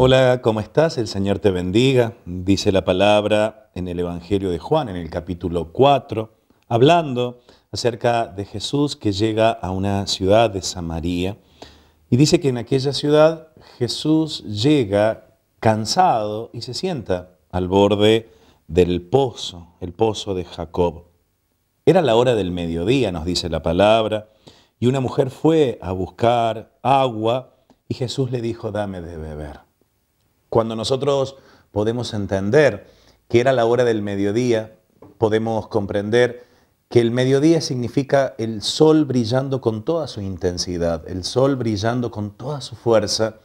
Hola, ¿cómo estás? El Señor te bendiga. Dice la palabra en el Evangelio de Juan, en el capítulo 4, hablando acerca de Jesús que llega a una ciudad de Samaria. Y dice que en aquella ciudad Jesús llega cansado y se sienta al borde del pozo, el pozo de Jacob. Era la hora del mediodía, nos dice la palabra, y una mujer fue a buscar agua y Jesús le dijo, dame de beber. Cuando nosotros podemos entender que era la hora del mediodía, podemos comprender que el mediodía significa el sol brillando con toda su intensidad, el sol brillando con toda su fuerza.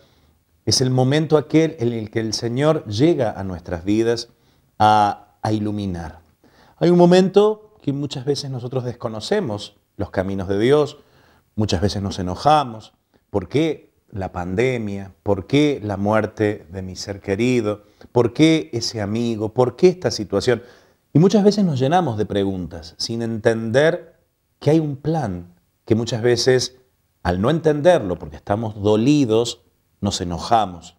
Es el momento aquel en el que el Señor llega a nuestras vidas a iluminar. Hay un momento que muchas veces nosotros desconocemos los caminos de Dios, muchas veces nos enojamos. ¿Por qué la pandemia? ¿Por qué la muerte de mi ser querido? ¿Por qué ese amigo? ¿Por qué esta situación? Y muchas veces nos llenamos de preguntas sin entender que hay un plan, que muchas veces al no entenderlo, porque estamos dolidos, nos enojamos.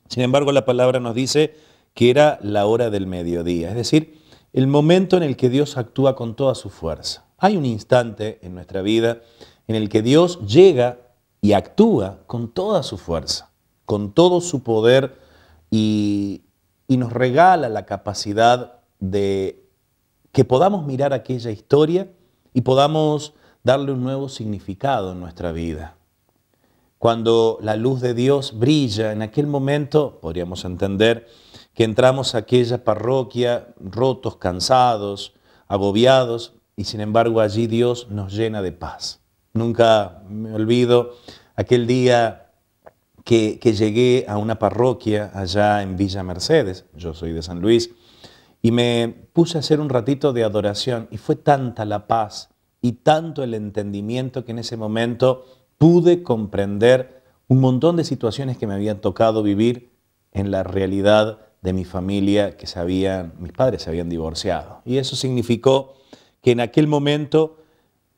Sin embargo, la palabra nos dice que era la hora del mediodía, es decir, el momento en el que Dios actúa con toda su fuerza. Hay un instante en nuestra vida en el que Dios llega y actúa con toda su fuerza, con todo su poder y nos regala la capacidad de que podamos mirar aquella historia y podamos darle un nuevo significado en nuestra vida. Cuando la luz de Dios brilla, en aquel momento podríamos entender que entramos a aquella parroquia rotos, cansados, agobiados, y sin embargo allí Dios nos llena de paz. Nunca me olvido aquel día que llegué a una parroquia allá en Villa Mercedes, yo soy de San Luis, y me puse a hacer un ratito de adoración y fue tanta la paz y tanto el entendimiento que en ese momento pude comprender un montón de situaciones que me habían tocado vivir en la realidad de mi familia, mis padres se habían divorciado. Y eso significó que en aquel momento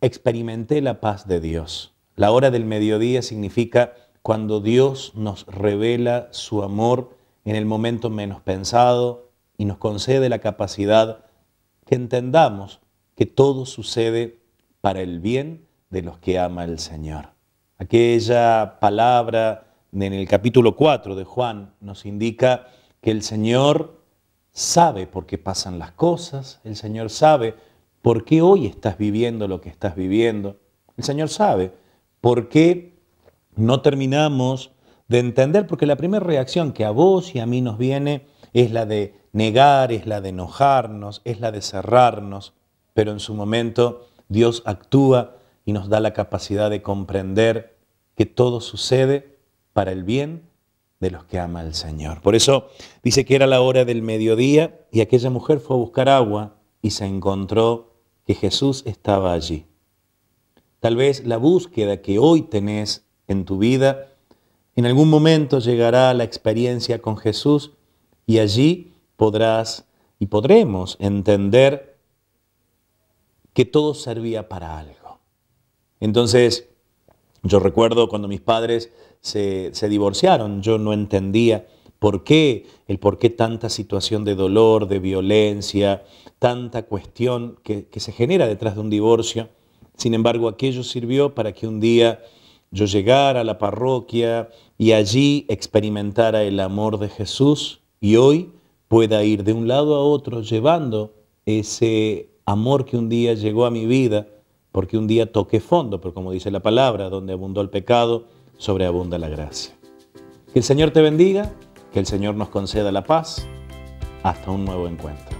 experimenté la paz de Dios. La hora del mediodía significa cuando Dios nos revela su amor en el momento menos pensado y nos concede la capacidad que entendamos que todo sucede para el bien de los que ama el Señor. Aquella palabra en el capítulo 4 de Juan nos indica que el Señor sabe por qué pasan las cosas, el Señor sabe por qué hoy estás viviendo lo que estás viviendo, el Señor sabe por qué no terminamos de entender, porque la primera reacción que a vos y a mí nos viene es la de negar, es la de enojarnos, es la de cerrarnos, pero en su momento Dios actúa y nos da la capacidad de comprender que todo sucede para el bien de los que ama el Señor. Por eso dice que era la hora del mediodía y aquella mujer fue a buscar agua y se encontró que Jesús estaba allí. Tal vez la búsqueda que hoy tenés en tu vida, en algún momento llegará la experiencia con Jesús y allí podrás y podremos entender que todo servía para algo. Entonces, yo recuerdo cuando mis padres se divorciaron, yo no entendía por qué tanta situación de dolor, de violencia, tanta cuestión que se genera detrás de un divorcio. Sin embargo, aquello sirvió para que un día yo llegara a la parroquia y allí experimentara el amor de Jesús y hoy pueda ir de un lado a otro llevando ese amor que un día llegó a mi vida, porque un día toqué fondo, pero como dice la palabra, donde abundó el pecado, sobreabunda la gracia. Que el Señor te bendiga, que el Señor nos conceda la paz. Hasta un nuevo encuentro.